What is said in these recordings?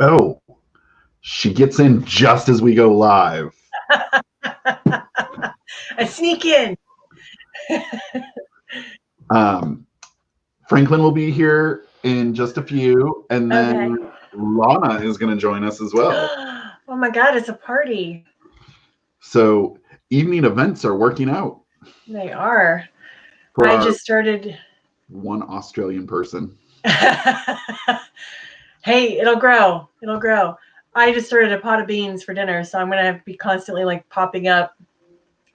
Oh, she gets in just as we go live. I sneak in. Franklin will be here in just a few, and then Okay. Lana is going to join us as well. Oh my God, it's a party. So evening events are working out. They are. For I just started. One Australian person. Hey, it'll grow. It'll grow. I just started a pot of beans for dinner, so I'm going to have to be constantly like popping up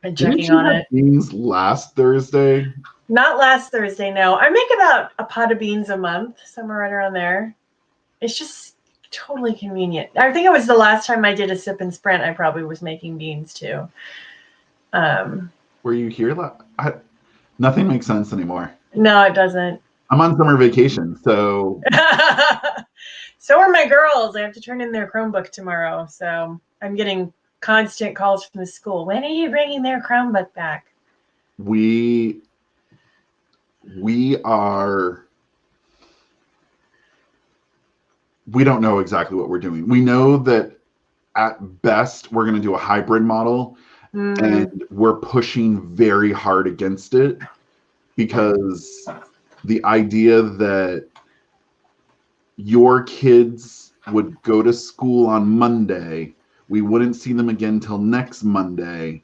and checking on it. Beans last Thursday? Not last Thursday, no. I make about a pot of beans a month, somewhere right around there. It's just totally convenient. I think it was the last time I did a sip and sprint, I probably was making beans too. Were you here? Nothing makes sense anymore. No, it doesn't. I'm on summer vacation, so. So are my girls. I have to turn in their Chromebook tomorrow, so I'm getting constant calls from the school. When are you bringing their Chromebook back? We don't know exactly what we're doing. We know that at best we're going to do a hybrid model, and we're pushing very hard against it because the idea that your kids would go to school on Monday, we wouldn't see them again till next Monday,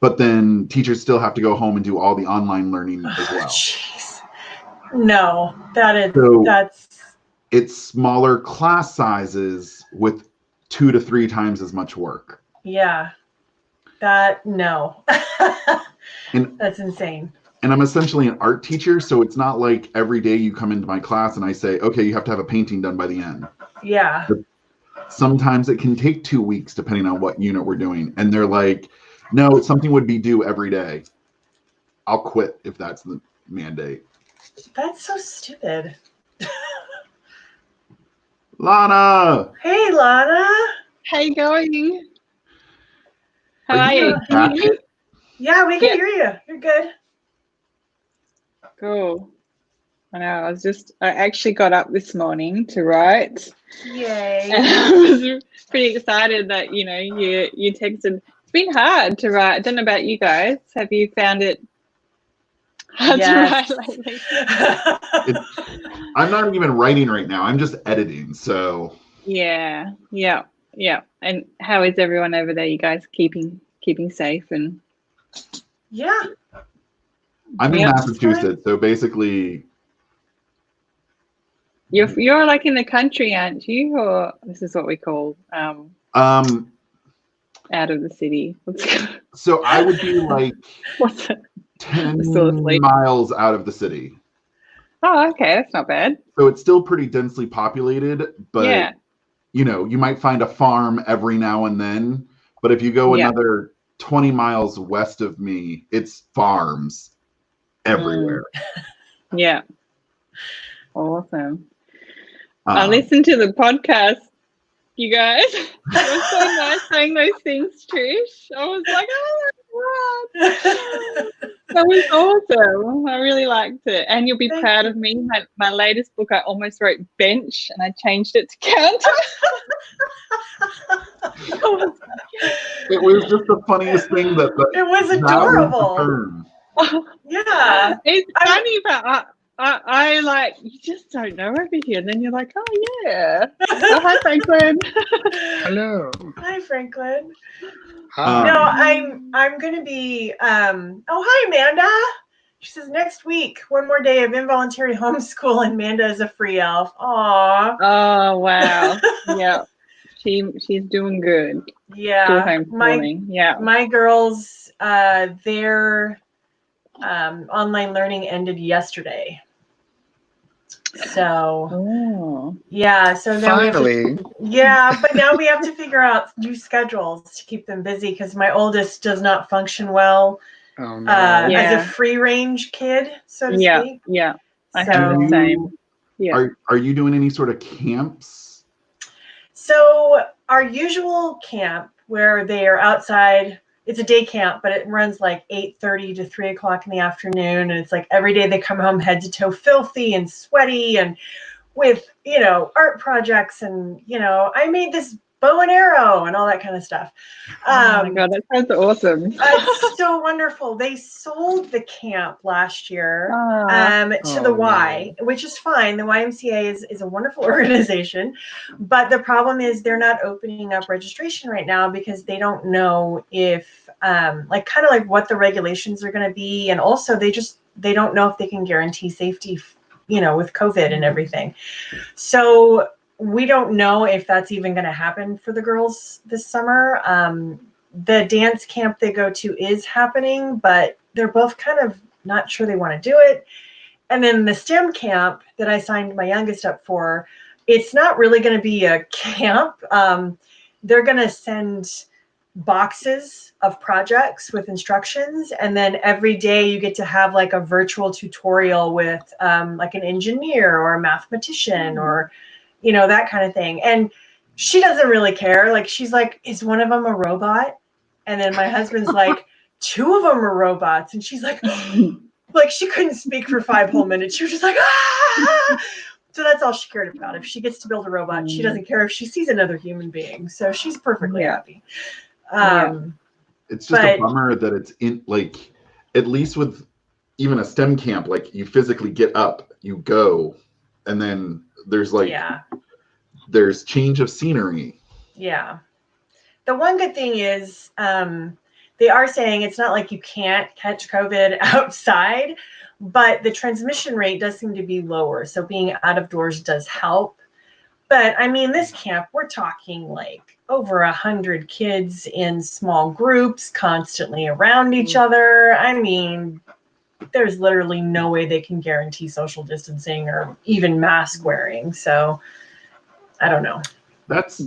but then teachers still have to go home and do all the online learning as well. Jeez. No, it's smaller class sizes with 2 to 3 times as much work. Yeah. No. That's insane. And I'm essentially an art teacher, so it's not like every day you come into my class and I say, okay, you have to have a painting done by the end. Yeah. But sometimes it can take 2 weeks depending on what unit we're doing. And they're like, no, something would be due every day. I'll quit if that's the mandate. That's so stupid. Lana! Hey, Lana! How you going? How are you? Can you hear me? Yeah, we can hear you. You're good. Cool. I know. I actually got up this morning to write. Yay! And I was pretty excited that you texted. It's been hard to write. I don't know about you guys. Have you found it hard to write lately? I'm not even writing right now. I'm just editing. So. Yeah. And how is everyone over there? You guys keeping safe and? Yeah. I'm in Massachusetts, so basically. You're like in the country, aren't you? Or this is what we call out of the city. So I would be like 10 miles out of the city. Oh, okay, that's not bad. So it's still pretty densely populated, but you might find a farm every now and then. But if you go another 20 miles west of me, it's farms everywhere. Yeah. Awesome. I listened to the podcast, you guys. It was so nice saying those things, Trish. I was like, oh my God. That was awesome. I really liked it. And you'll be proud of me. My latest book, I almost wrote bench and I changed it to counter. It was just the funniest thing that it was adorable. Yeah. It's funny, but I like, you just don't know over here. And then you're like, oh, yeah. Oh, hi, Franklin. Hello. Hi, Franklin. Hi. No, I'm going to be, oh, hi, Amanda. She says next week, one more day of involuntary homeschool and Amanda is a free elf. Aw. Oh, wow. Yeah. She's doing good. Yeah. My girls, their online learning ended yesterday. So yeah, so now finally, but now we have to figure out new schedules to keep them busy because my oldest does not function well as a free range kid, so to speak. Yeah, I do the same. Yeah. Are you doing any sort of camps? So our usual camp where they are outside, it's a day camp, but it runs like 8:30 to 3 o'clock in the afternoon. And it's like every day they come home head to toe filthy and sweaty. And with, art projects and, I made this bow and arrow and all that kind of stuff. Oh my God, that sounds awesome. It's so wonderful. They sold the camp last year to the Y, which is fine. The YMCA is a wonderful organization, but the problem is they're not opening up registration right now because they don't know if, kind of like what the regulations are going to be, and also they don't know if they can guarantee safety, with COVID and everything. So we don't know if that's even going to happen for the girls this summer. The dance camp they go to is happening, but they're both kind of not sure they want to do it. And then the STEM camp that I signed my youngest up for, it's not really going to be a camp. They're going to send boxes of projects with instructions, and then every day you get to have like a virtual tutorial with like an engineer or a mathematician or that kind of thing. And she doesn't really care. Like, she's like, is one of them a robot? And then my husband's like, 2 of them are robots. And she's like, like, she couldn't speak for 5 whole minutes. She was just like, ah! So that's all she cared about. If she gets to build a robot, she doesn't care if she sees another human being. So she's perfectly happy. It's just a bummer that it's in, like, at least with even a STEM camp, like, you physically get up, you go, and then there's like, there's change of scenery. Yeah. The one good thing is they are saying it's not like you can't catch COVID outside, but the transmission rate does seem to be lower. So being out of doors does help. But I mean, this camp, we're talking like over 100 kids in small groups, constantly around each other. I mean, there's literally no way they can guarantee social distancing or even mask wearing. So I don't know. That's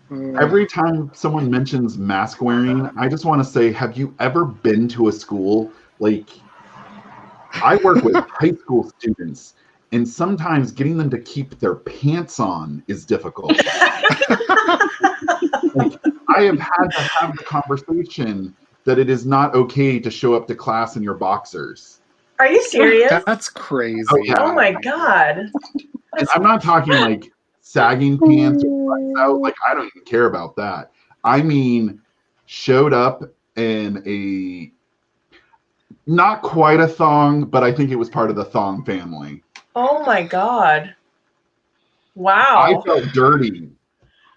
every time someone mentions mask wearing, I just want to say, have you ever been to a school? Like, I work with high school students, and sometimes getting them to keep their pants on is difficult. Like, I have had to have the conversation that it is not okay to show up to class in your boxers. Are you serious? That's crazy. Oh, yeah. Oh my God. And I'm not talking like sagging pants or butts out. Like, I don't even care about that. I mean, showed up in a, not quite a thong, but I think it was part of the thong family. Oh my God. Wow. I felt dirty.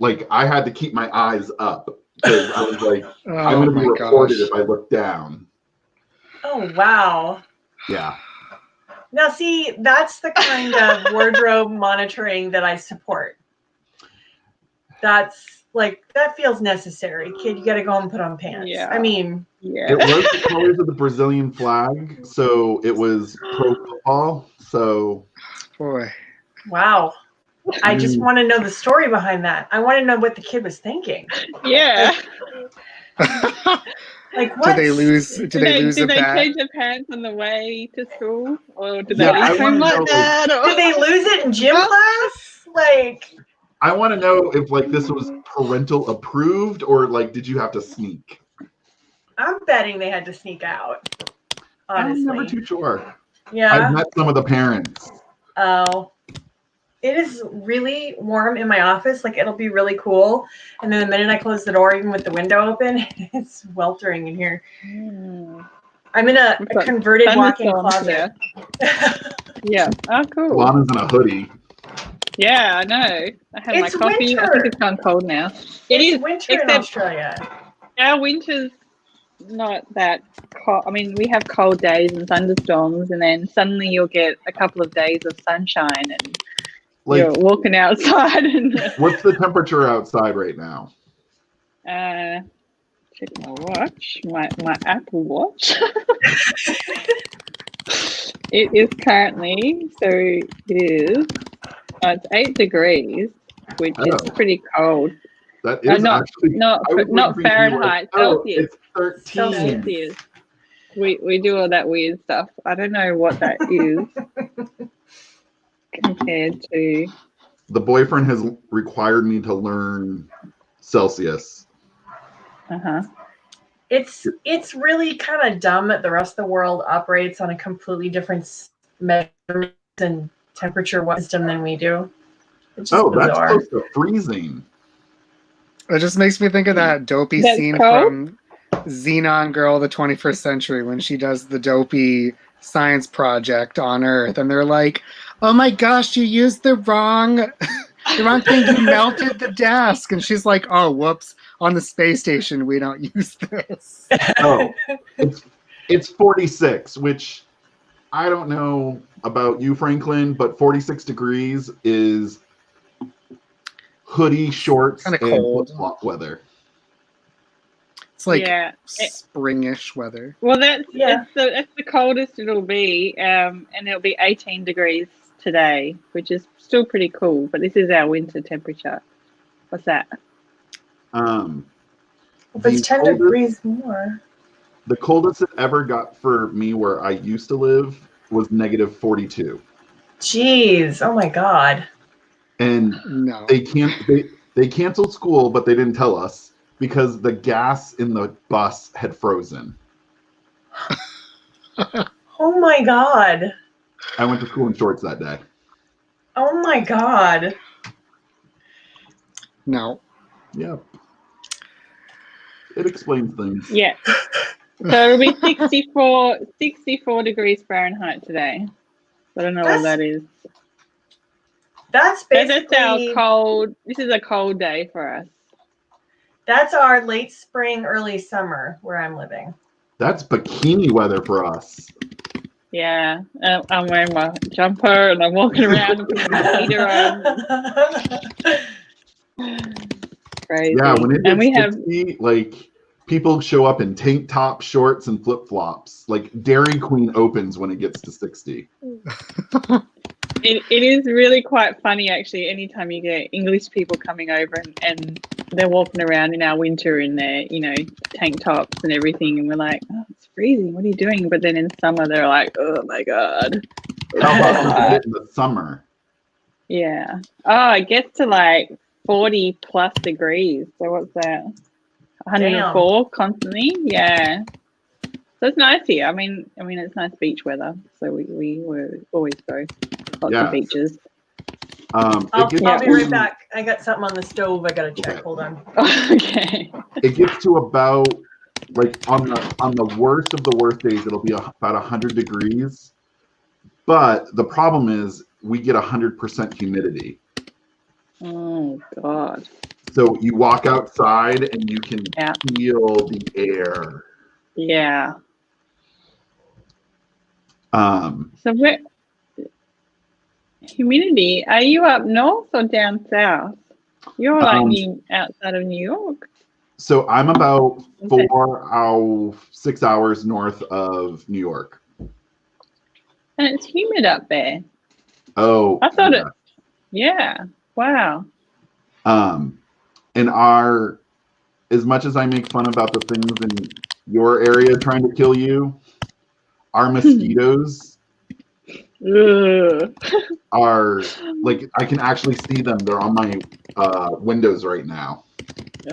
Like, I had to keep my eyes up because I was like, I'm going to be reported if I look down. Oh, wow. Yeah. Now, see, that's the kind of wardrobe monitoring that I support. That's like, that feels necessary. Kid, you got to go and put on pants. Yeah. I mean, It was the colors of the Brazilian flag, so it was pro football. So, boy, wow. I just want to know the story behind that. I want to know what the kid was thinking. Yeah. Like, what? Did they lose a bet? Did they change their pants on the way to school? Or did they I leave wanna home like know, that? Or... Did they lose it in gym class? Like, I want to know if, like, this was parental approved or, like, did you have to sneak? I'm betting they had to sneak out. Honestly. I'm never too sure. Yeah. I've met some of the parents. Oh. It is really warm in my office. Like, it'll be really cool. And then the minute I close the door, even with the window open, it's weltering in here. I'm in a converted walk-in closet. Yeah. Oh, cool. Lana's in a hoodie. Yeah, I know. I had It's my coffee. winter. I think it's gone cold now. It's winter in Australia. Our winter's not that cold. I mean, we have cold days and thunderstorms, and then suddenly you'll get a couple of days of sunshine and Like, you're walking outside. And what's the temperature outside right now? Check my watch, my Apple Watch. It is currently, so it is, it's 8 degrees, which is pretty cold. That is actually not Fahrenheit, Celsius. It's 13. Celsius. We do all that weird stuff. I don't know what that is compared to. The boyfriend has required me to learn Celsius. It's really kind of dumb that the rest of the world operates on a completely different measurement and temperature system than we do. It's just Oh, that's bizarre. close to freezing. It just makes me think of that dopey That's scene cold? from Xenon Girl of the 21st Century when she does the dopey science project on Earth, and they're like, "Oh my gosh, you used the wrong thing. You melted the desk." And she's like, "Oh, whoops! On the space station, we don't use this." Oh, it's 46, which I don't know about you, Franklin, but 46 degrees is hoodie, shorts, Kinda and cold. flip-flop weather. It's like Yeah. springish weather. Well, that's Yeah. that's the coldest it'll be, and it'll be 18 degrees today, which is still pretty cool. But this is our winter temperature. What's that? If it's The 10 coldest- degrees more. The coldest it ever got for me where I used to live was negative 42. Jeez. Oh my God. And No. they canceled school, but they didn't tell us because the gas in the bus had frozen. Oh my God. I went to school in shorts that day. Oh my God. No. Yep. It explains things. Yeah. So it'll be 64 degrees Fahrenheit today. I don't know what that is. That's But basically that's our cold. This is a cold day for us. that's our late spring, early summer where I'm living. That's bikini weather for us. Yeah, I'm wearing my jumper and I'm walking around and putting my heater on. Crazy. Yeah, when it and we gets have 60, like people show up in tank top, shorts, and flip flops. Like Dairy Queen opens when it gets to 60. it is really quite funny actually. Anytime you get English people coming over and they're walking around in our winter in their tank tops and everything, and we're like, oh, it's freezing. What are you doing? But then in summer they're like, oh my God. How about it in the summer? Yeah. Oh, it gets to like 40 plus degrees. So what's that? 104 constantly. Yeah. So it's nice here. I mean, it's nice beach weather. So we always go. Lots of beaches. I'll It gets be to- right back. I got something on the stove I gotta check. Okay. Hold on. Okay. It gets to about like on the worst of the worst days, it'll be about 100 degrees. But the problem is we get 100% humidity. Oh God. So you walk outside and you can Yeah. feel the air. Yeah. So where humidity? Are you up north or down south? You're like outside of New York. So I'm about Okay. 6 hours north of New York. And it's humid up there. Oh, I thought yeah. Yeah. Wow. And as much as I make fun about the things in your area trying to kill you, our mosquitoes Ugh. are like I can actually see them. They're on my windows right now.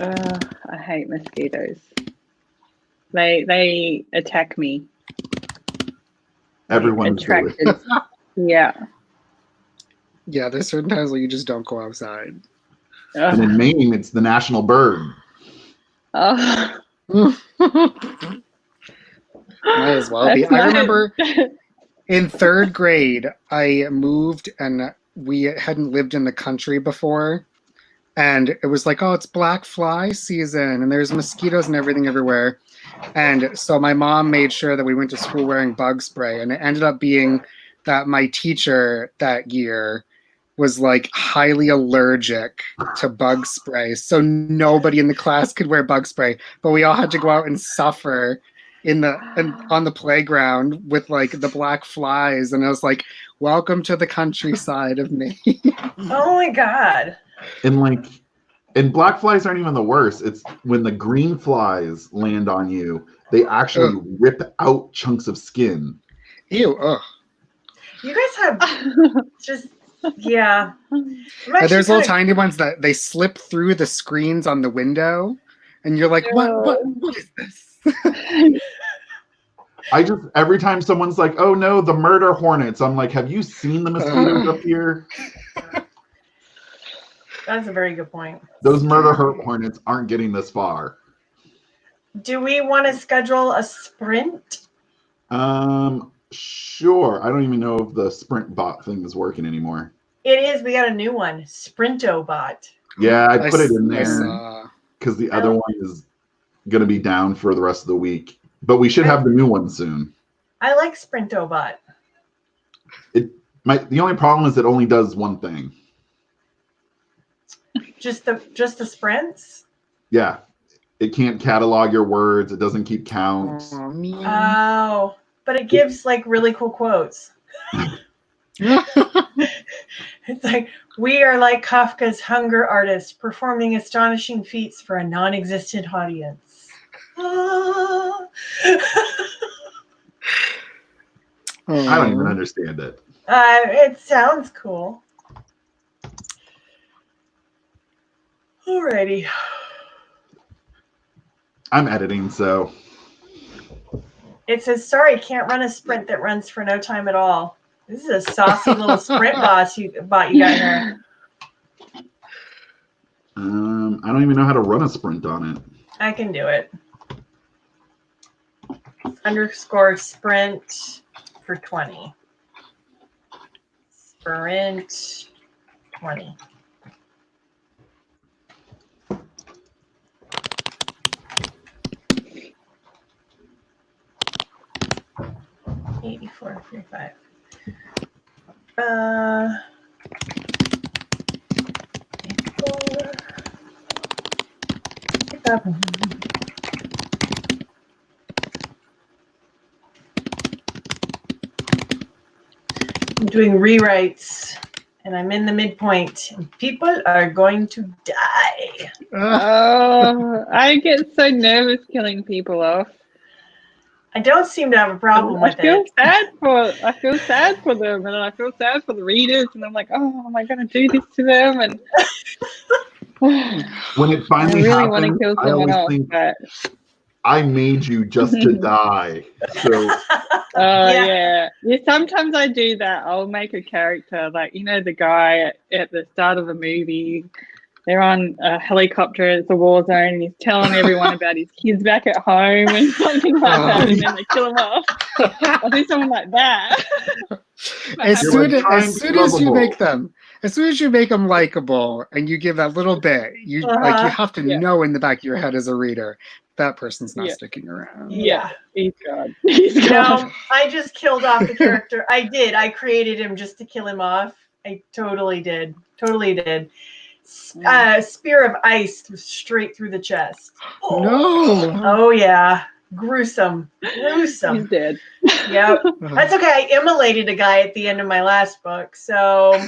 I hate mosquitoes. They attack me. Everyone's doing. Attracted. Yeah. Yeah, there's certain times where you just don't go outside. And in Maine, it's the national bird. Oh. Might as well be. That's I nice. remember in third grade, I moved and we hadn't lived in the country before. And it was like, oh, it's black fly season and there's mosquitoes and everything everywhere. And so my mom made sure that we went to school wearing bug spray. And it ended up being that my teacher that year was like highly allergic to bug spray. So nobody in the class could wear bug spray, but we all had to go out and suffer on the playground with like the black flies. And I was like, welcome to the countryside of me. Oh my God. And black flies aren't even the worst. It's when the green flies land on you, they actually rip out chunks of skin. Ew, ugh. You guys have just yeah. There's little tiny ones that they slip through the screens on the window, and you're like, what is this? I just every time someone's like, "Oh no, the murder hornets," I'm like, "Have you seen the mosquitoes up here? That's a very good point. Those murder hornets aren't getting this far." Do we want to schedule a sprint? Sure. I don't even know if the sprint bot thing is working anymore. It is. We got a new one, Sprinto bot. Yeah, I put it in I there saw. because the other one is going to be down for the rest of the week. But we should have the new one soon. I like Sprinto bot. The only problem is it only does one thing. Just the sprints? Yeah. It can't catalog your words. It doesn't keep counts. Oh, man. Oh, but it gives like really cool quotes. It's like, we are like Kafka's hunger artists performing astonishing feats for a non-existent audience. Ah. I don't even understand it. It sounds cool. Alrighty. I'm editing, so It says, sorry, can't run a sprint that runs for no time at all. This is a saucy little sprint bot you got here. I don't even know how to run a sprint on it. I can do it. _ sprint for 20. Sprint 20. $84.35. I'm doing rewrites, and I'm in the midpoint, and people are going to die. Oh, I get so nervous killing people off. I don't seem to have a problem with I feel it. I feel sad for them, and I feel sad for the readers, and I'm like, oh, am I going to do this to them? And When it finally I really want to happens, kill I someone always else, think but I made you just to die. So yeah. Sometimes I do that. I'll make a character like, you know, the guy at the start of a movie. They're on a helicopter. It's a war zone, and he's telling everyone about his kids back at home and something like that, and then they kill him off. I'll do something like that. As soon as you make them likable and you give that little bit, you have to know in the back of your head as a reader that person's not sticking around. Yeah. He's gone. He's gone. No, I just killed off the character. I did. I created him just to kill him off. I totally did. Totally did. Spear of ice straight through the chest. Oh. No. Oh yeah. Gruesome. Gruesome. He's dead. Yep. That's okay. I immolated a guy at the end of my last book. So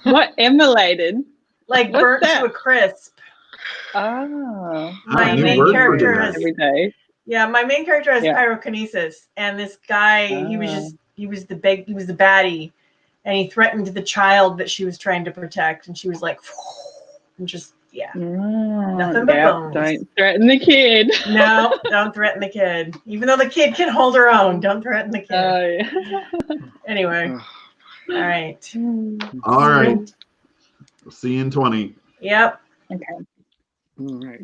What immolated? like What's burnt that? to a crisp. Oh. My new main word for character that. has Every day. my main character has pyrokinesis, and this guy he was the baddie, and he threatened the child that she was trying to protect, and she was like, and just nothing but bones. Don't threaten the kid. No, don't threaten the kid. Even though the kid can hold her own, don't threaten the kid. Oh, yeah. Anyway, all right. all right. See you in 20. Yep. Okay. All right.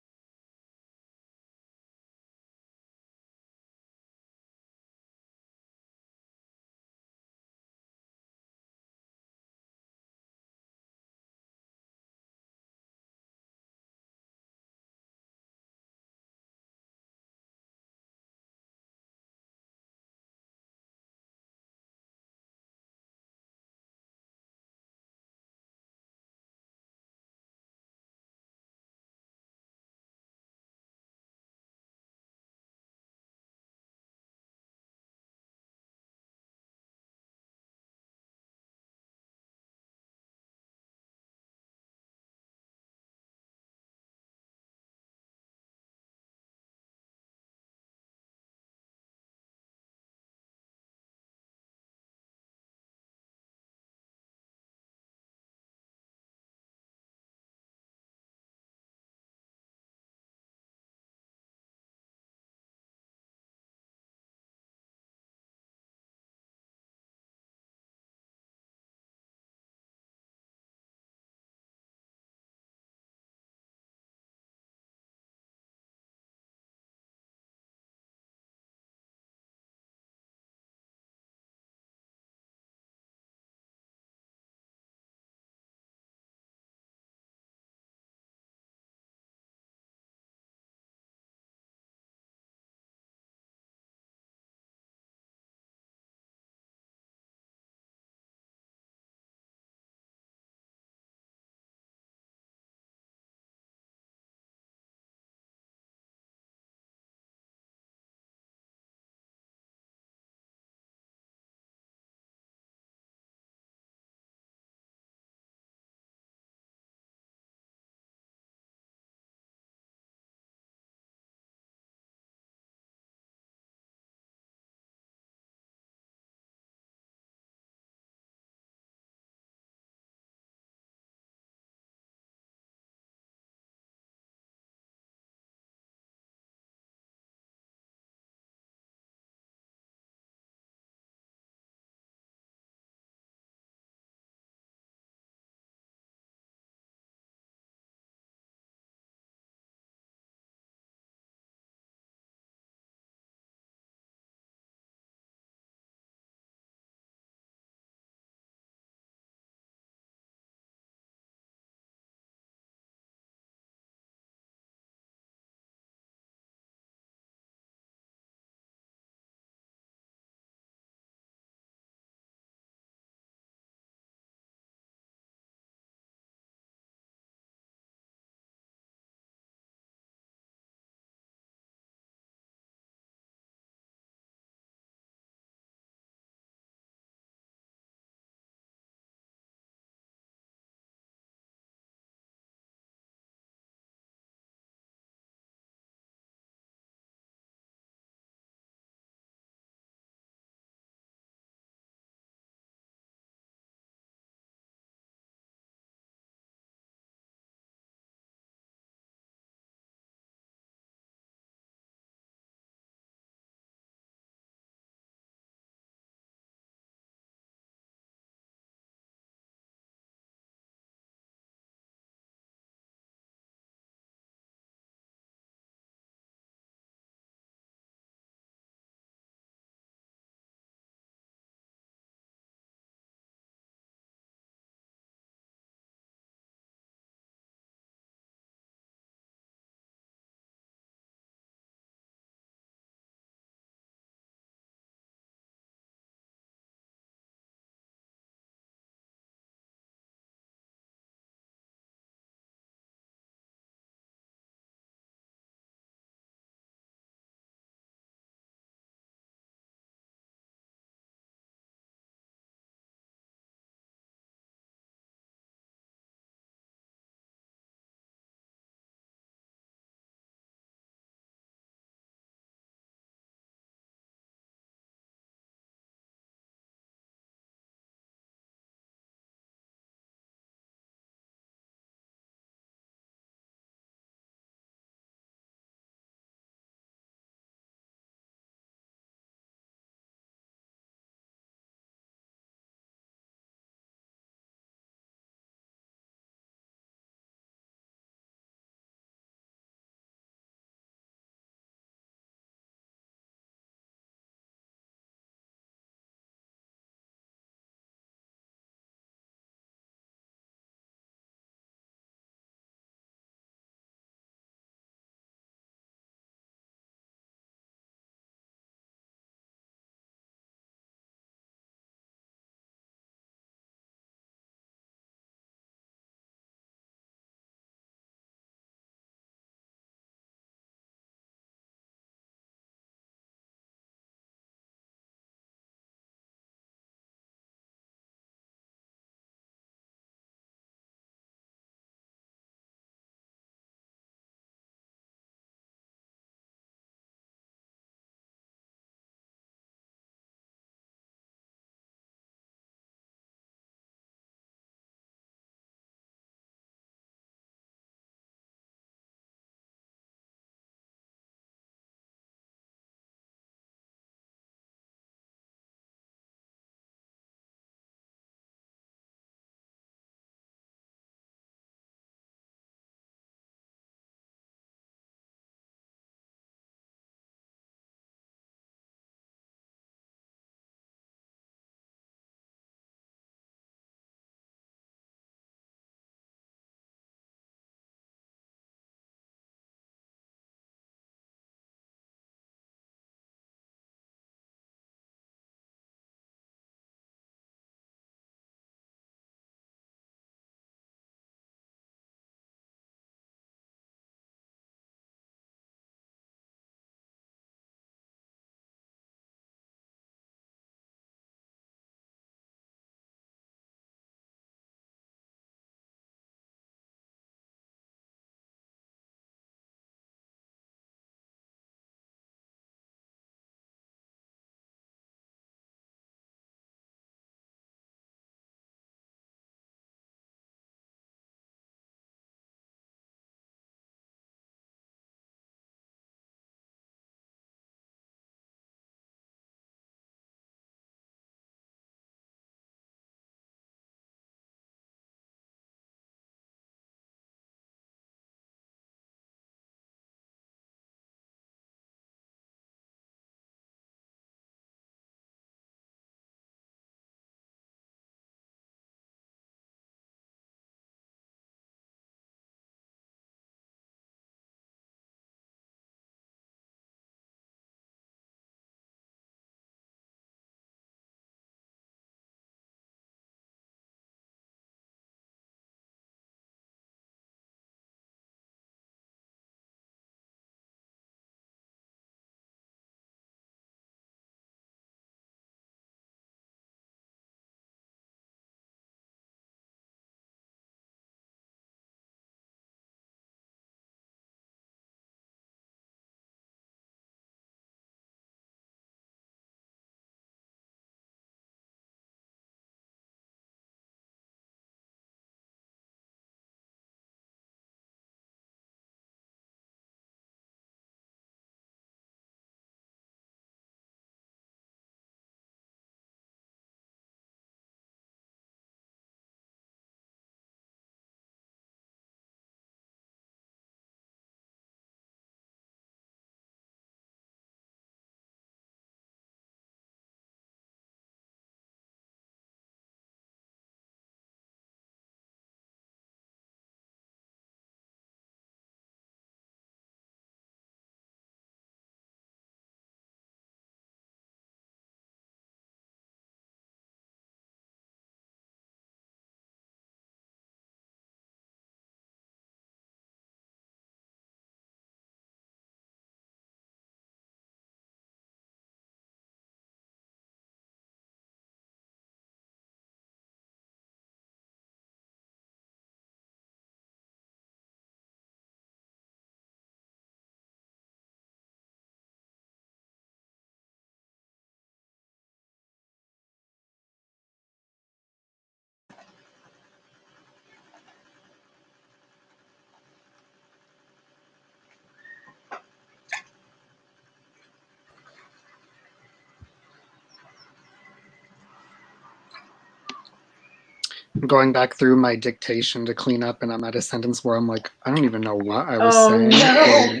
going back through my dictation to clean up, and I'm at a sentence where I'm like, I don't even know what I was Oh, saying no.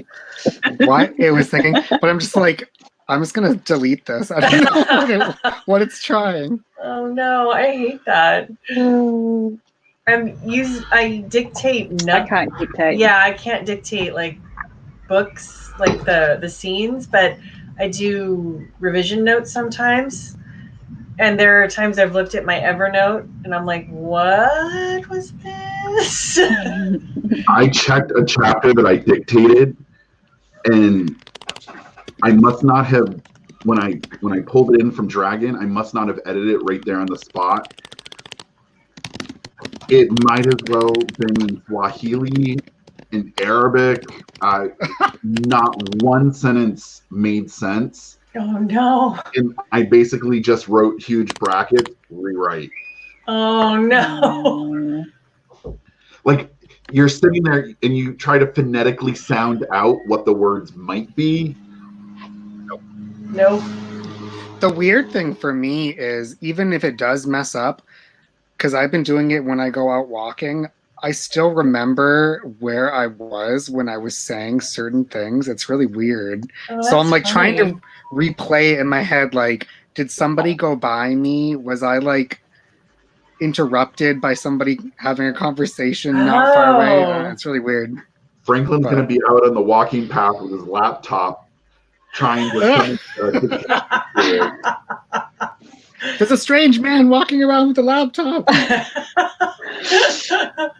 or what it was thinking, but I'm just like, I'm just gonna delete this. I don't know what it's trying. Oh no, I hate that. I dictate I nothing. can't dictate. Yeah, I can't dictate like books, like the scenes, but I do revision notes sometimes. And there are times I've looked at my Evernote and I'm like, what was this? I checked a chapter that I dictated, and I must not have, when I pulled it in from Dragon, I must not have edited it right there on the spot. It might as well been in Swahili, in Arabic. Not one sentence made sense. Oh no. And I basically just wrote huge brackets, rewrite. Oh no. Like, you're sitting there and you try to phonetically sound out what the words might be. Nope. The weird thing for me is, even if it does mess up, because I've been doing it when I go out walking, I still remember where I was when I was saying certain things. It's really weird. Oh, So I'm like that's trying funny. to replay in my head, like, did somebody go by me? Was I like interrupted by somebody having a conversation not far away? Oh. It's really weird. Franklin's going to be out on the walking path with his laptop trying to There's a strange man walking around with a laptop.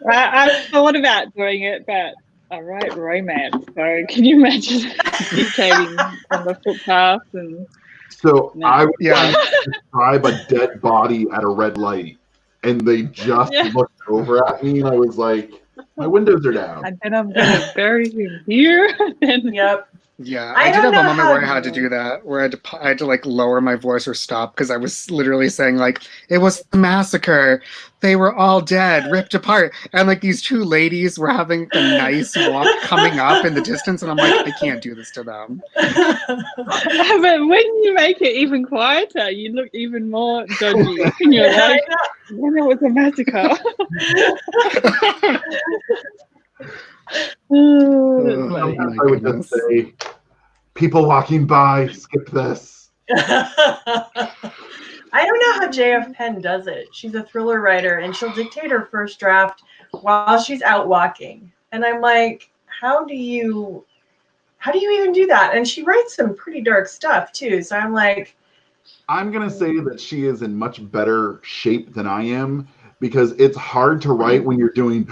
I thought about doing it, but I write romance, so can you imagine dictating on the footpath? And So No. I would Yeah. describe a dead body at a red light, and they just Yeah. looked over at me, and I was like, my windows are down. and then I'm gonna bury him here. Then Yep. Yeah, I I did don't have a know moment how where I had to do that, where I had to like lower my voice or stop because I was literally saying like, it was a massacre. They were all dead, ripped apart, and like these two ladies were having a nice walk coming up in the distance, and I'm like, I can't do this to them. but when you make it even quieter, you look even more dodgy. And you're Yeah, like, when it was a massacre. Oh, that's Oh, funny. Sometimes my I would goodness. just say, people walking by, skip this. I don't know how JF Penn does it. She's a thriller writer and she'll dictate her first draft while she's out walking. And I'm like, how do you even do that? And she writes some pretty dark stuff too. So I'm like, I'm going to say that she is in much better shape than I am, because it's hard to write when you're doing.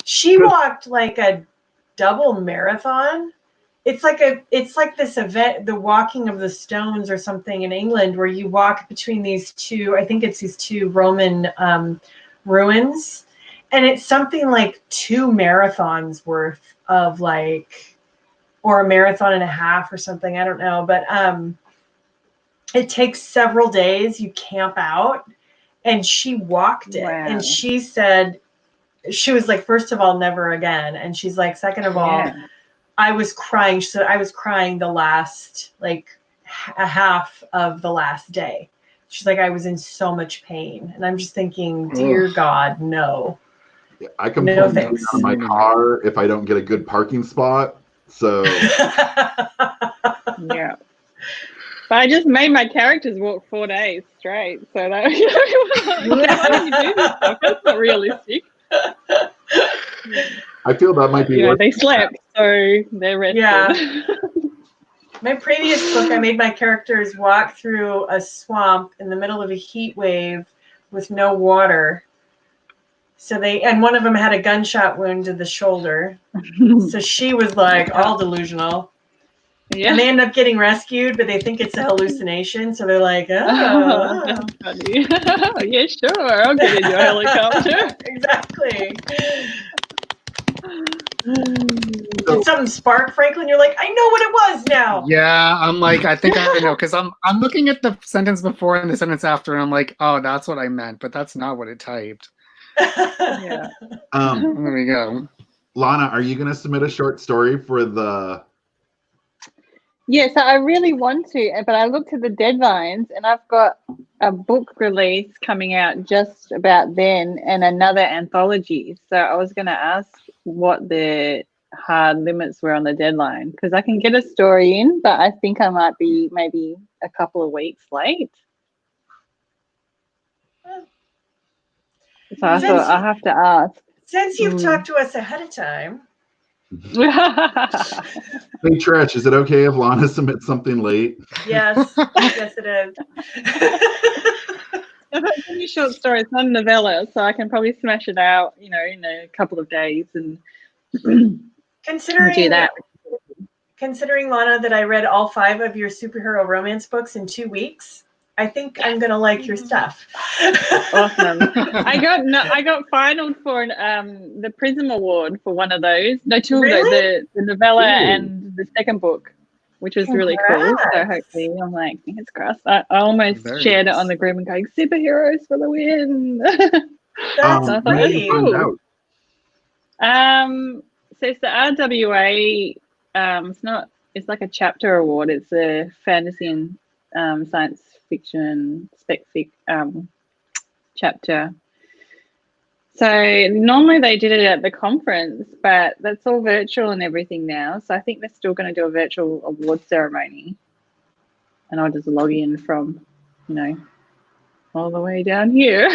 she walked like a double marathon. It's like this event, the Walking of the Stones or something in England, where you walk between these two, I think it's these two Roman ruins, and it's something like 2 marathons worth of like, or a marathon and a half or something, I don't know, but it takes several days. You camp out, and she walked it. Wow. And she said, she was like, first of all, never again. And she's like, second of all, Yeah. I was crying. So I was crying the last, like a half of the last day. She's like, I was in so much pain. And I'm just thinking, dear God, no. I can No pull thanks. out of my car if I don't get a good parking spot. So Yeah. But I just made my characters walk 4 days straight. So that, why don't you do this stuff? That's not realistic. I feel that might be You know, worth they slept, so they're rested. Yeah. My previous book, I made my characters walk through a swamp in the middle of a heat wave with no water. So and one of them had a gunshot wound to the shoulder. So she was like all delusional. Yeah. And they end up getting rescued, but they think it's a hallucination. So they're like, Oh, oh. that's funny. Yeah, sure. I'll get in your helicopter. Exactly. Did something spark, Franklin? You're like, I know what it was now. Yeah, I'm like, I think I know, because I'm looking at the sentence before and the sentence after, and I'm like, oh, that's what I meant, but that's not what it typed. Yeah. There we go. Lana, are you going to submit a short story for the Yeah, so I really want to, but I looked at the deadlines and I've got a book release coming out just about then and another anthology. So I was going to ask what the hard limits were on the deadline, because I can get a story in, but I think I might be maybe a couple of weeks late. So I thought I have to ask. Since you've talked to us ahead of time. Hey Trish, is it okay if Lana submits something late? Yes, yes it is. It's a short story. It's not a novella, so I can probably smash it out, in a couple of days and Considering do that. Considering, Lana, that I read all 5 of your superhero romance books in 2 weeks, I think I'm gonna like your stuff. Awesome. I got finaled for the Prism Award for one of those. No, 2 of those, the novella and the second book, which was really cool. So hopefully, I'm like, fingers crossed. I almost shared it on the group and going, superheroes for the win. That's great. Cool. So it's the RWA. It's like a chapter award. It's a fantasy and science fiction spec fic chapter. So normally they did it at the conference, but that's all virtual and everything now. So I think they're still going to do a virtual award ceremony, and I'll just log in from, all the way down here.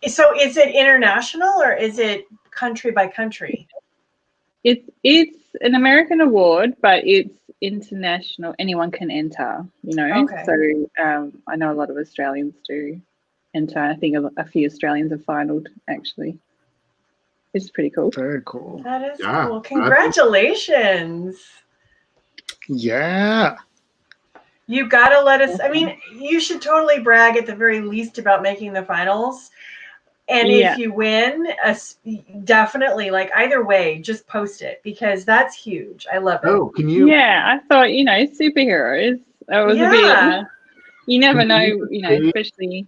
So is it international or is it country by country? It's an American award, but it's international. Anyone can enter, Okay. So I know a lot of Australians do enter. I think a few Australians have finaled, actually. It's pretty cool. Very cool. That is cool. Congratulations. Yeah. You got to let us, you should totally brag at the very least about making the finals. And if you win, definitely, either way, just post it, because that's huge. I love it. Oh, can you? Yeah, I thought, superheroes. That was a bit. You never know, especially.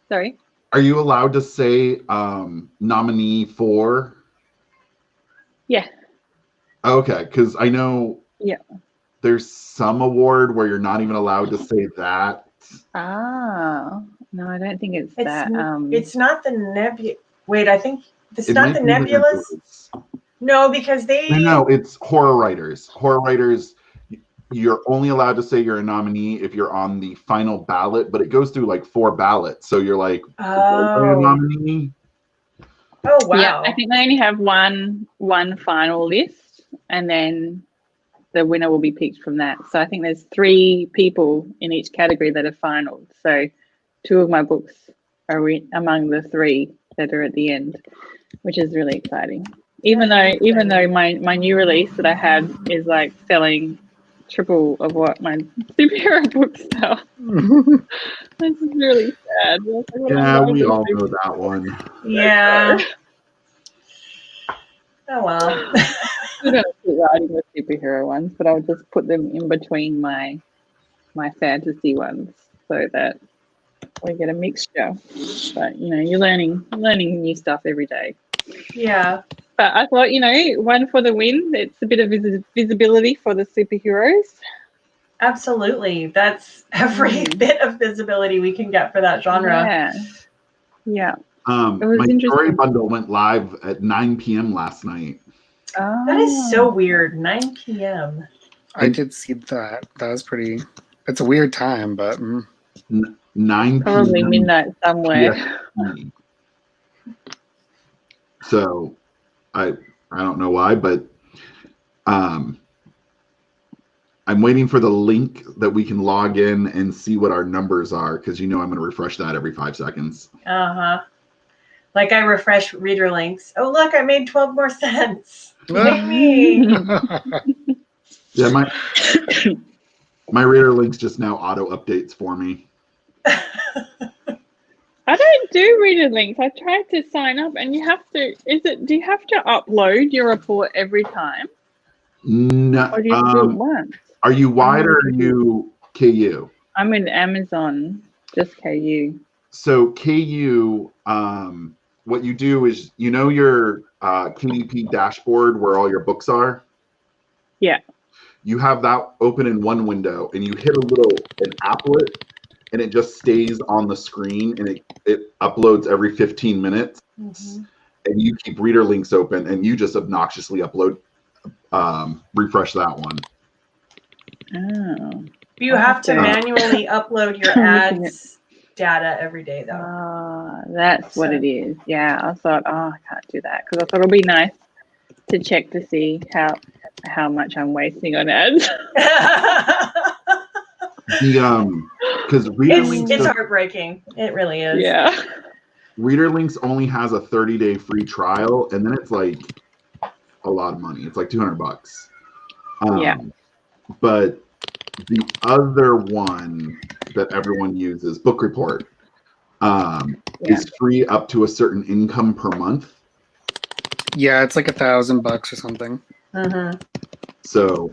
Sorry. Are you allowed to say nominee for? Yeah. Okay, because I know. Yeah. There's some award where you're not even allowed to say that. Ah. No, I don't think it's that. It's not the Nebula. Wait, I think it's not the Nebulas. No, because No, it's horror writers. Horror writers, you're only allowed to say you're a nominee if you're on the final ballot, but it goes through 4 ballots. So you're like, a nominee? Oh, wow. Yeah, I think they only have one final list, and then the winner will be picked from that. So I think there's 3 people in each category that are finaled. So 2 of my books are among the 3 that are at the end, which is really exciting. Even though my new release that I had is selling triple of what my superhero books sell. This is really sad. Yeah, we all know that one. Yeah. Oh well. I'm gonna keep writing the superhero ones, but I'll just put them in between my fantasy ones so that we get a mixture. But you're learning new stuff every day. Yeah. But I thought, one for the win. It's a bit of visibility for the superheroes. Absolutely. That's every bit of visibility we can get for that genre. Yeah. My story bundle went live at 9 p.m. last night. Oh. That is so weird. 9 p.m. I did see that. That was pretty. It's a weird time, but 9 p.m. Probably midnight somewhere. Yeah. So, I don't know why, but I'm waiting for the link that we can log in and see what our numbers are, because I'm going to refresh that every 5 seconds. Uh-huh. Like I refresh reader links. Oh, look, I made 12 more cents. Yay me. Yeah, my reader links just now auto updates for me. I don't do reader links. I tried to sign up, and you have to. Do you have to upload your report every time? No. Or do you do it once? Are you wide or are you KU? I'm in Amazon, just KU. So KU, what you do is, your KDP dashboard where all your books are? Yeah. you have that open in one window and you hit an applet and it just stays on the screen and it uploads every 15 minutes. Mhm. And you keep reader links open and you just obnoxiously refresh that one. Oh. You have to Okay. manually upload your I'm looking ads data every day, though. That's what it is. Yeah, I thought, I can't do that because I thought it'd be nice to check to see how much I'm wasting on ads. Because reader links It's heartbreaking. It really is. Yeah. Reader links only has a 30-day free trial, and then it's like a lot of money. It's like $200. Yeah. But the other one that everyone uses, Book Report, is free up to a certain income per month. Yeah, it's like $1,000 or something. Mm-hmm. So,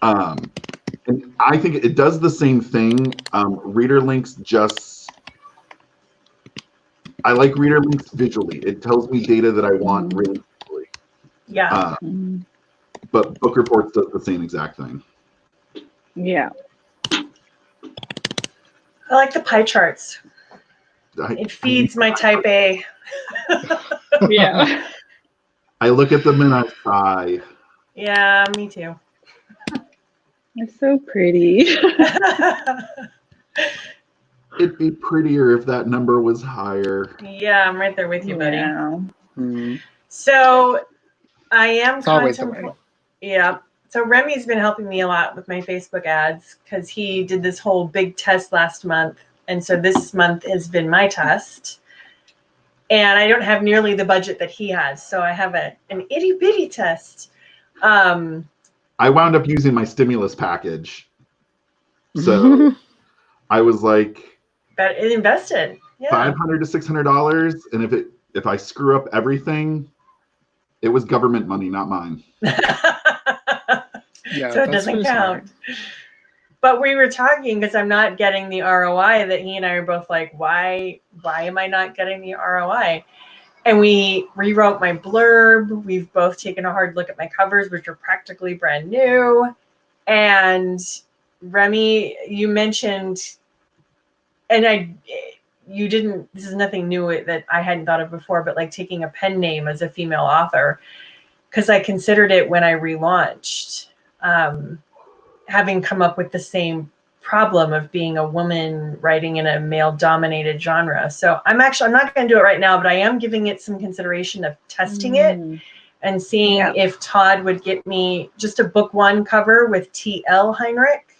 and I think it does the same thing. Reader links I like reader links visually. It tells me data that I want really quickly. Yeah. But Book Reports does the same exact thing. Yeah. I like the pie charts. It feeds my type A. Yeah. I look at them and I sigh. Yeah, me too. It's so pretty. It'd be prettier if that number was higher. Yeah, I'm right there with you, buddy. Yeah. Mm. So I am It's always the way. Yeah. So Remy's been helping me a lot with my Facebook ads because he did this whole big test last month. And so this month has been my test. And I don't have nearly the budget that he has. So I have an itty bitty test. I wound up using my stimulus package. So I was like, But it invested. Yeah. $500 to $600. And if I screw up everything, it was government money, not mine. Yeah, So it that's doesn't really count. smart. But we were talking because I'm not getting the ROI that he and I are both like, why am I not getting the ROI? And we rewrote my blurb. We've both taken a hard look at my covers, which are practically brand new. And Remy, you mentioned, and you didn't, this is nothing new that I hadn't thought of before, but like taking a pen name as a female author, because I considered it when I relaunched. Having come up with the same problem of being a woman writing in a male-dominated genre. So I'm not going to do it right now, but I am giving it some consideration of testing it and seeing if Todd would get me just a book one cover with T.L. Heinrich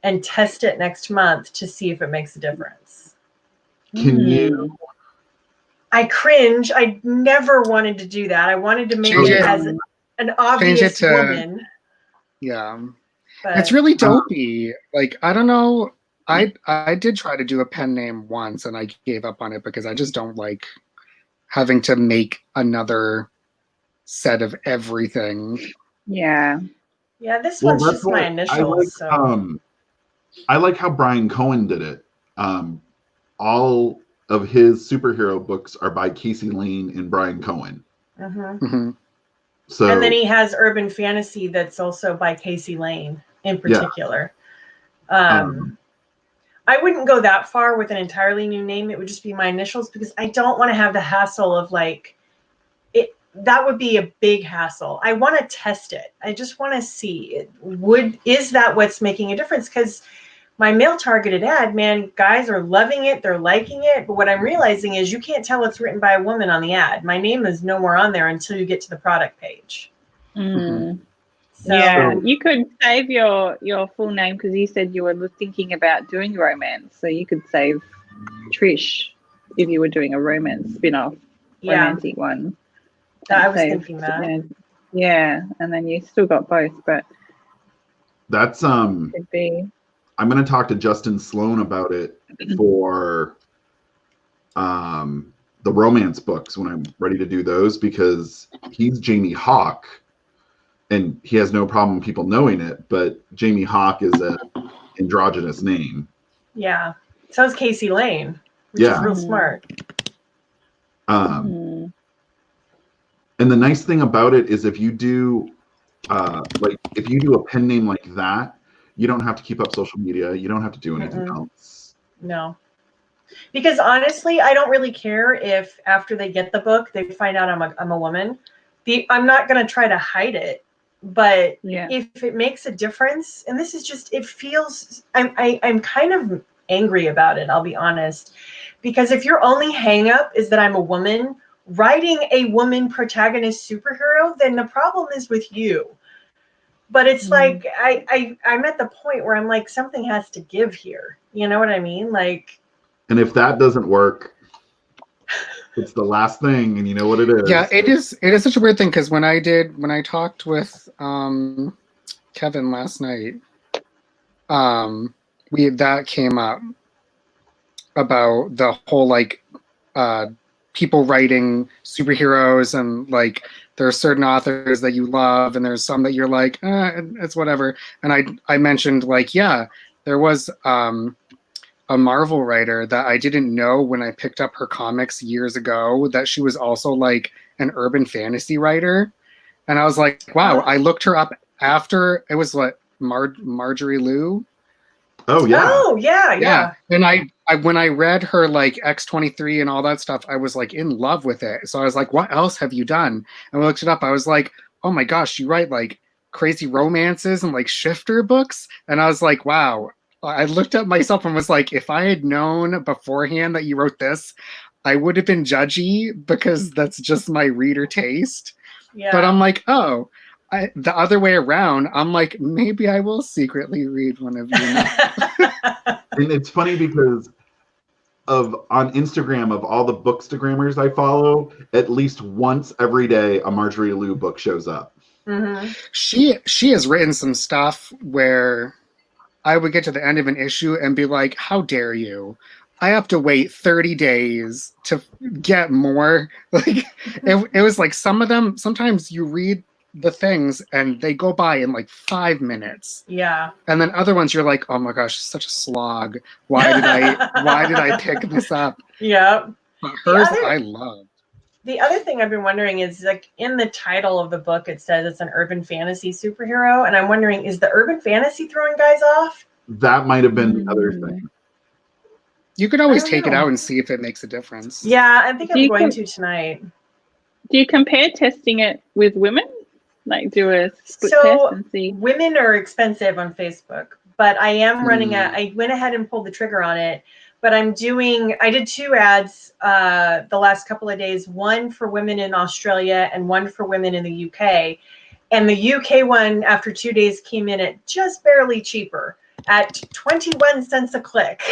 and test it next month to see if it makes a difference. Can you? I cringe. I never wanted to do that. I wanted to make it as an obvious woman. Yeah. But It's really dopey. Like, I don't know. I did try to do a pen name once and I gave up on it because I just don't like having to make another set of everything. Yeah. Yeah, this one's just my initials. I like how Brian Cohen did it. All of his superhero books are by Casey Lane and Brian Cohen. Mm-hmm. So, and then he has urban fantasy that's also by Casey Lane in particular. I wouldn't go that far with an entirely new name. It would just be my initials because I don't want to have the hassle of like it. That would be a big hassle. I want to test it. I just want to see is that what's making a difference? Because my male targeted ad, man, guys are loving it. They're liking it. But what I'm realizing is you can't tell it's written by a woman on the ad. My name is nowhere on there until you get to the product page. Mm. So, yeah, you could save your full name because you said you were thinking about doing romance. So you could save Trish if you were doing a romance spin-off, romantic one. I was thinking that. Yeah, and then you still got both, but that's could be. I'm going to talk to Justin Sloan about it for the romance books when I'm ready to do those because he's Jamie Hawk and he has no problem people knowing it, but Jamie Hawk is an androgynous name. Yeah. So is Casey Lane, which is real smart. And the nice thing about it is if you do like if you do a pen name like that, you don't have to keep up social media. You don't have to do anything else. No. Because honestly, I don't really care if after they get the book, they find out I'm a woman. I'm not going to try to hide it. But if it makes a difference, and this is just, it feels, I'm kind of angry about it, I'll be honest. Because if your only hang up is that I'm a woman, writing a woman protagonist superhero, then the problem is with you. But it's like, I'm at the point where I'm like, something has to give here. You know what I mean? Like, and if that doesn't work, it's the last thing, and you know what it is. Yeah, it is such a weird thing, because when I talked with Kevin last night, that came up about the whole like people writing superheroes, and like there are certain authors that you love and there's some that you're like, it's whatever. And I mentioned like, yeah, there was a Marvel writer that I didn't know when I picked up her comics years ago that she was also like an urban fantasy writer. And I was like, wow, I looked her up after it was what, Marjorie Liu. Oh yeah. Oh yeah. And I when I read her like X-23 and all that stuff, I was like in love with it. So I was like, what else have you done? And I looked it up. I was like, oh my gosh, you write like crazy romances and like shifter books. And I was like, wow. I looked at myself and was like, if I had known beforehand that you wrote this, I would have been judgy because that's just my reader taste. Yeah. But I'm like, oh, the other way around. I'm like, maybe I will secretly read one of you. And it's funny because on Instagram, of all the bookstagrammers I follow, at least once every day a Marjorie Liu book shows up. Mm-hmm. She has written some stuff where I would get to the end of an issue and be like, how dare you? I have to wait 30 days to get more. Like it was like some of them, sometimes you read the things and they go by in like 5 minutes. Yeah. And then other ones you're like, oh my gosh, such a slog. Why did I pick this up? Yeah. But hers I love. The other thing I've been wondering is, like, in the title of the book, it says it's an urban fantasy superhero. And I'm wondering, is the urban fantasy throwing guys off? That might have been the other thing. You could always take it out and see if it makes a difference. Yeah, I think I'm going to tonight. Do you compare testing it with women? Like do a split test and see? Women are expensive on Facebook, but I am running I went ahead and pulled the trigger on it. But I did 2 ads the last couple of days, one for women in Australia and one for women in the UK. And the UK one, after 2 days, came in at just barely cheaper at 21 cents a click.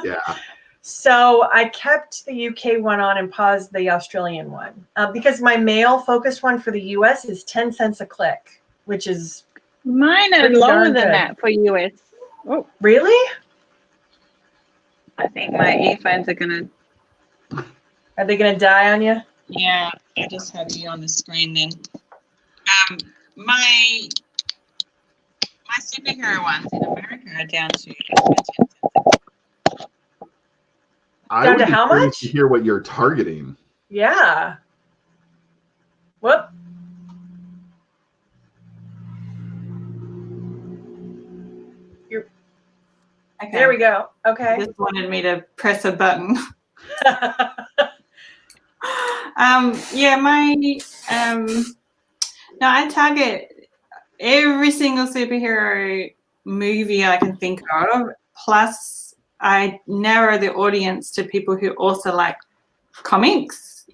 Yeah. So I kept the UK one on and paused the Australian one because my male focused one for the US is 10 cents a click, which is mine are lower than that for US. Oh, really? I think my earphones are gonna. Are they gonna die on you? Yeah, I just have you on the screen then. My superhero ones in America are down to. Down to how much? To hear what you're targeting. Yeah. Whoop. Okay. There we go. Okay. Just wanted me to press a button. I target every single superhero movie I can think of. Plus, I narrow the audience to people who also like comics.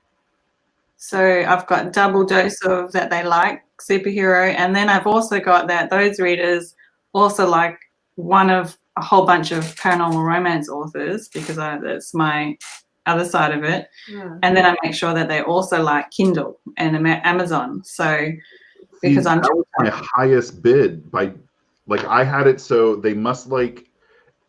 So I've got double dose of that they like superhero, and then I've also got that those readers also like one of a whole bunch of paranormal romance authors because that's my other side of it. Yeah. And then I make sure that they also like Kindle and Amazon. So because that was my highest bid by, like, I had it so they must like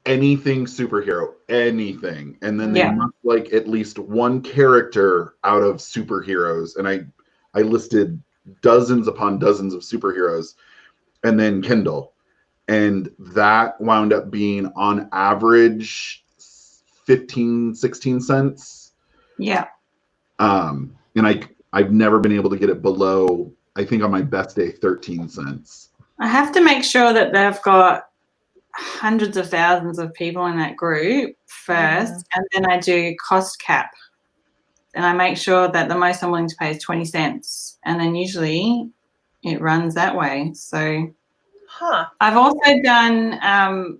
anything superhero, anything, and then they must like at least one character out of superheroes, and I listed dozens upon dozens of superheroes, and then Kindle. And that wound up being on average 15, 16 cents. Yeah. And I've never been able to get it below I think on my best day, 13 cents. I have to make sure that they've got hundreds of thousands of people in that group first, and then I do cost cap. And I make sure that the most I'm willing to pay is 20 cents. And then usually it runs that way. So I've also done,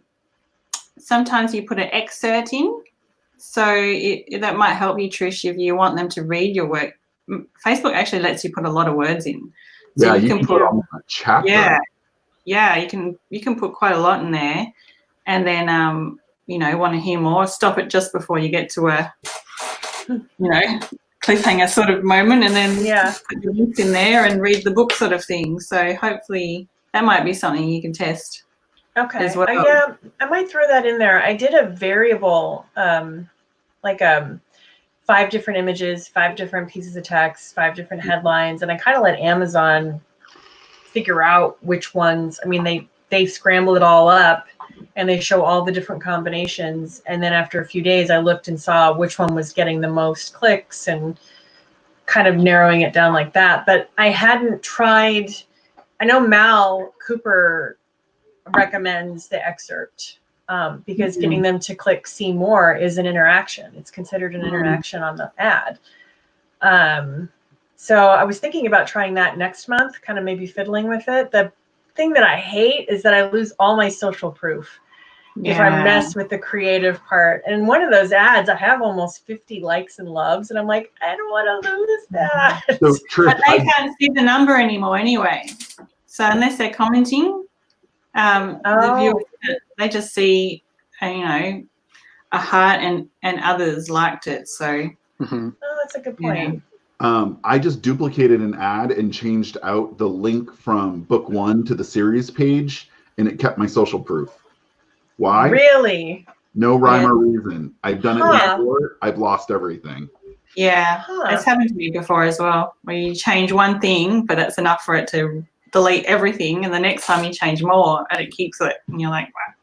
sometimes you put an excerpt in. So that might help you, Trish, if you want them to read your work. Facebook actually lets you put a lot of words in. So yeah, you can put a chapter. Yeah, you can put quite a lot in there. And then, want to hear more, stop it just before you get to a, cliffhanger sort of moment, and then put your links in there and read the book sort of thing. So hopefully that might be something you can test. Okay. As well. I might throw that in there. I did a variable, 5 different images, 5 different pieces of text, 5 different headlines, and I kind of let Amazon figure out which ones. I mean, they scramble it all up and they show all the different combinations. And then after a few days, I looked and saw which one was getting the most clicks and kind of narrowing it down like that. But I hadn't tried. I know Mal Cooper recommends the excerpt because getting them to click see more is an interaction. It's considered an interaction on the ad. So I was thinking about trying that next month, kind of maybe fiddling with it. The thing that I hate is that I lose all my social proof if I mess with the creative part. And one of those ads, I have almost 50 likes and loves, and I'm like, I don't want to lose that. So, Trish, but they can't see the number anymore anyway. So unless they're commenting, the viewers, they just see, a heart and others liked it. So that's a good point. I just duplicated an ad and changed out the link from book 1 to the series page, and it kept my social proof. Why? Really? No rhyme or reason. I've done it before. I've lost everything. Yeah, it's happened to me before as well, where you change one thing, but that's enough for it to delete everything, and the next time you change more, and it keeps it, and you're like, wow.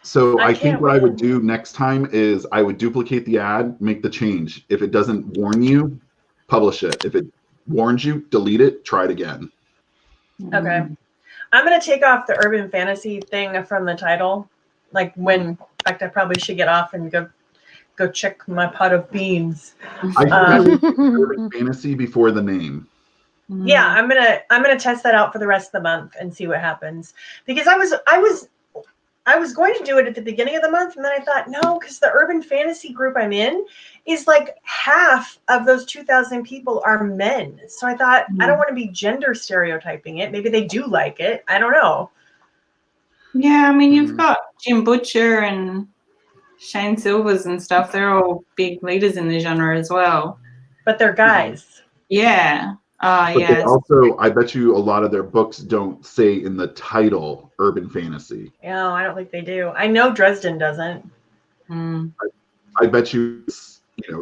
So I think what I would do next time is I would duplicate the ad, make the change. If it doesn't warn you, publish it. If it warns you, delete it, try it again. Okay. I'm going to take off the urban fantasy thing from the title. In fact, I probably should get off and go check my pot of beans. I think urban fantasy before the name. Yeah, I'm gonna test that out for the rest of the month and see what happens. Because I was going to do it at the beginning of the month, and then I thought, no, because the urban fantasy group I'm in is like half of those 2,000 people are men. So I thought, I don't want to be gender stereotyping it. Maybe they do like it. I don't know. Yeah, I mean, you've got Jim Butcher and Shane Silvers and stuff. They're all big leaders in the genre as well. But they're guys. Yeah. But also, I bet you a lot of their books don't say in the title urban fantasy. No, I don't think they do. I know Dresden doesn't. I bet you,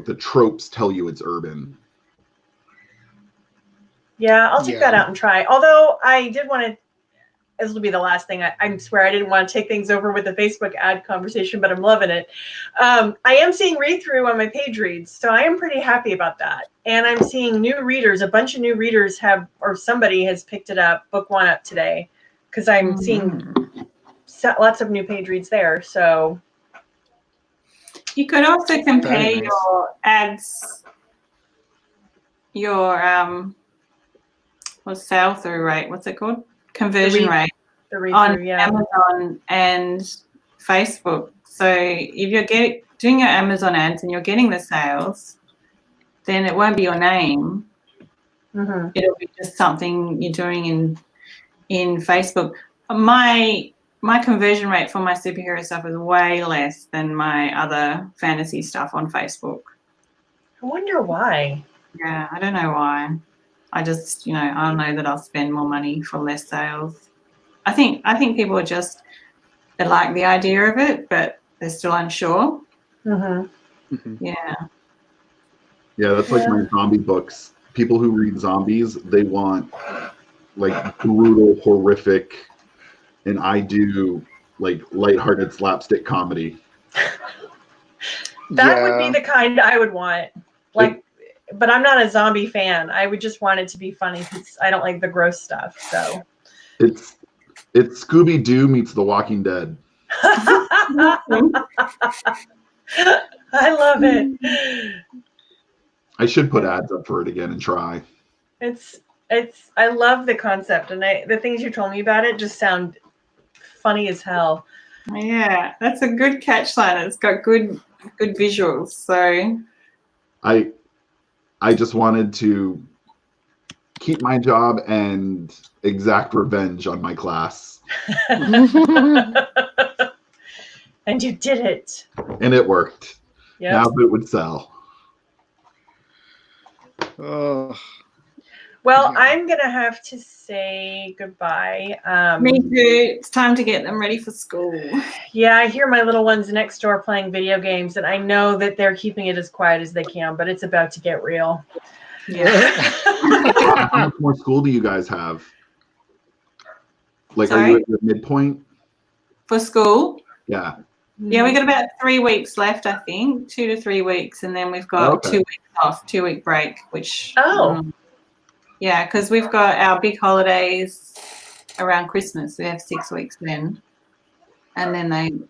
the tropes tell you it's urban. Yeah, I'll check that out and try. Although I did want to, this will be the last thing. I swear I didn't want to take things over with the Facebook ad conversation, but I'm loving it. I am seeing read-through on my page reads, so I am pretty happy about that. And I'm seeing new readers. A bunch of new readers somebody has picked it up, book 1 up today, because I'm seeing lots of new page reads there. So you could also compare your ads, your sell through rate. What's it called? Conversion rate on Amazon and Facebook. So if you're doing your Amazon ads and you're getting the sales, then it won't be your name. It'll be just something you're doing in Facebook. My conversion rate for my superhero stuff is way less than my other fantasy stuff on Facebook. I wonder why. Yeah, I don't know why. I just, I don't know that I'll spend more money for less sales. I think people are just, they like the idea of it, but they're still unsure. Yeah. Yeah, that's like my zombie books. People who read zombies, they want like brutal, horrific, and I do like lighthearted slapstick comedy. That would be the kind I would want. Like but I'm not a zombie fan. I would just want it to be funny because I don't like the gross stuff. So It's Scooby Doo meets The Walking Dead. I love it. I should put ads up for it again and try. It's I love the concept, and the things you told me about it just sound funny as hell. Yeah, that's a good catchline. It's got good visuals. So I just wanted to keep my job and exact revenge on my class. And you did it. And it worked. Yep. Now it would sell. Oh, Well, yeah. I'm gonna have to say goodbye. me too. It's time to get them ready for school. Yeah, I hear my little ones next door playing video games, and I know that they're keeping it as quiet as they can, but it's about to get real. Yeah. How much more school do you guys have? Like, are you Sorry? at your midpoint? For school. Yeah. Yeah, we got about 3 weeks left, I think, 2 to 3 weeks, and then we've got Okay. 2 weeks off, 2-week break, which Oh. yeah, because we've got our big holidays around Christmas. We have 6 weeks then, and then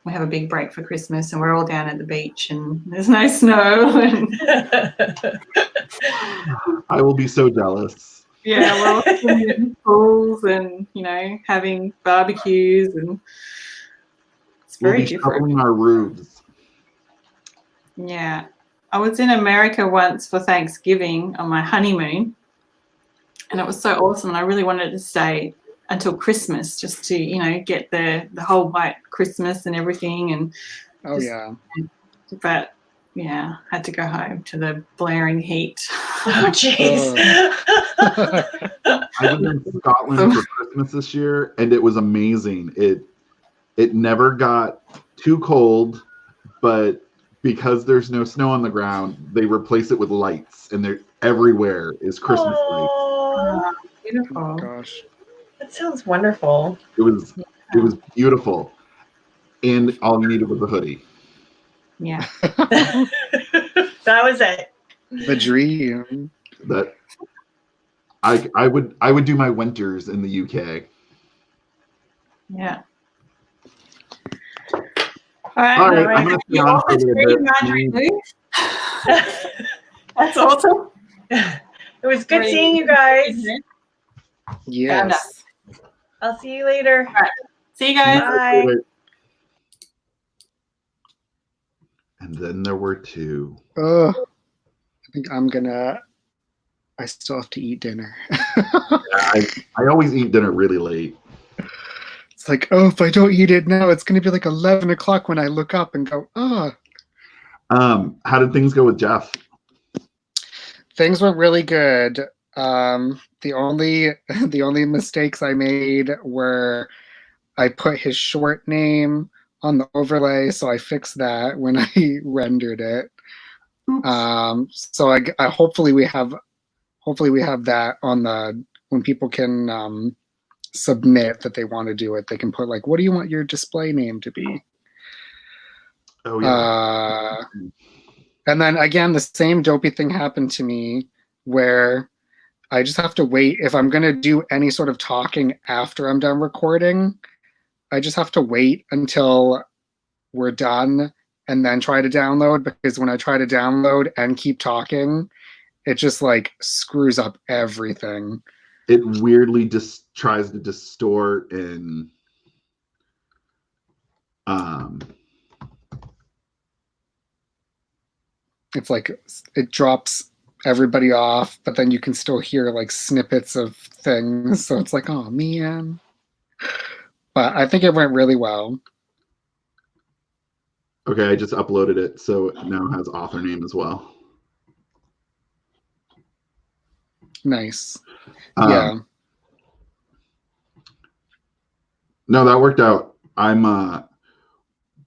we have a big break for Christmas, and we're all down at the beach, and there's no snow. And I will be so jealous. yeah, we're all swimming in pools and having barbecues, and it's We'll very be different. shoveling our roofs. Yeah. I was in America once for Thanksgiving on my honeymoon, and it was so awesome. And I really wanted to stay until Christmas just to, get the whole white Christmas and everything. And oh yeah. but yeah, had to go home to the blaring heat. Oh, jeez. I was in Scotland for Christmas this year, and it was amazing. It never got too cold, but because there's no snow on the ground, they replace it with lights, and they're everywhere is Christmas lights. Aw, Beautiful. Oh gosh. that sounds wonderful. It was beautiful, and all you needed was a hoodie. Yeah. That was it. The dream. That I would do my winters in the UK. Yeah. All right. All right, right. I'm gonna stay You on all for a little agree, bit. Marjorie Lou? That's awesome. It was good seeing you guys. Yes. I'll see you later. See you guys. Bye. And then there were two. I think I still have to eat dinner. I always eat dinner really late. It's like, oh, if I don't eat it now, it's going to be like 11 o'clock when I look up and go, oh. How did things go with Jeff? Things went really good. The only mistakes I made were I put his short name on the overlay, so I fixed that when I rendered it. So I hopefully we have that on the when people can submit that they want to do it. They can put like, what do you want your display name to be? Oh yeah. And then again, the same dopey thing happened to me where I just have to wait. If I'm going to do any sort of talking after I'm done recording, I just have to wait until we're done and then try to download, because when I try to download and keep talking, it just like screws up everything. It weirdly just tries to distort and it's like it drops everybody off, but then you can still hear like snippets of things. So it's like, oh man. But I think it went really well. okay, I just uploaded it, so it now has author name as well. Nice. Um, Yeah. No, that worked out.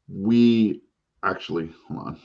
We actually, hold on.